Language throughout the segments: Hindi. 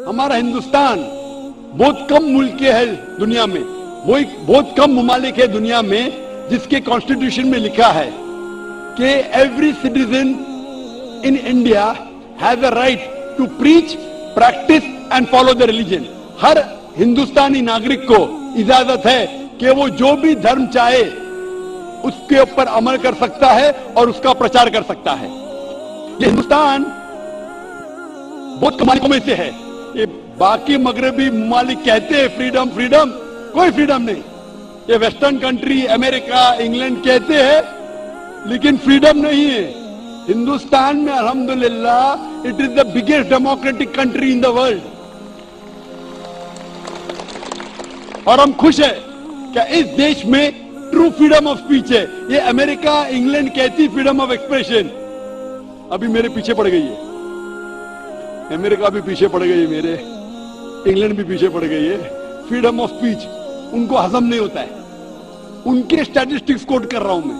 हमारा हिंदुस्तान बहुत कम मुल्क है दुनिया में, वो एक बहुत कम ममालिक है दुनिया में जिसके कॉन्स्टिट्यूशन में लिखा है कि every citizen in India has a right to preach, practice and follow the religion. हर हिंदुस्तानी नागरिक को इजाजत है कि वो जो भी धर्म चाहे उसके ऊपर अमल कर सकता है और उसका प्रचार कर सकता है। ये हिंदुस्तान बहुत कमालिकों में से है। ये बाकी मगरबी ममालिक कहते हैं फ्रीडम फ्रीडम, कोई फ्रीडम नहीं। ये वेस्टर्न कंट्री अमेरिका इंग्लैंड कहते हैं लेकिन फ्रीडम नहीं है। हिंदुस्तान में अल्हम्दुलिल्लाह it is the biggest democratic country in the world. और हम खुश है कि इस देश में ट्रू फ्रीडम ऑफ स्पीच है। ये अमेरिका इंग्लैंड कहती फ्रीडम ऑफ एक्सप्रेशन अभी मेरे पीछे पड़ गई है। अमेरिका भी पीछे पड़ गई है, मेरे इंग्लैंड भी पीछे पड़ गई है। फ्रीडम ऑफ स्पीच उनको हजम नहीं होता है। उनके स्टैटिस्टिक्स कोट कर रहा हूं मैं,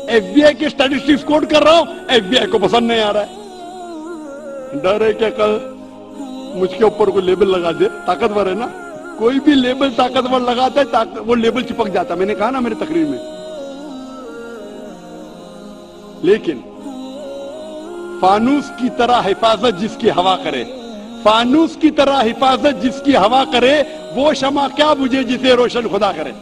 एफबीआई के स्टैटिस्टिक्स कोट कर रहा हूं, एफबीआई को पसंद नहीं आ रहा है। डर है क्या कल मुझके ऊपर कोई लेबल लगा दे? ताकतवर है ना, कोई भी लेबल ताकतवर लगाता है वो लेबल चिपक जाता है। मैंने कहा ना मेरे तकरीर में। लेकिन फानूस की तरह हिफाजत जिसकी हवा करे, फानूस की तरह हिफाजत जिसकी हवा करे, वो शमा क्या बुझे जिसे रोशन खुदा करे।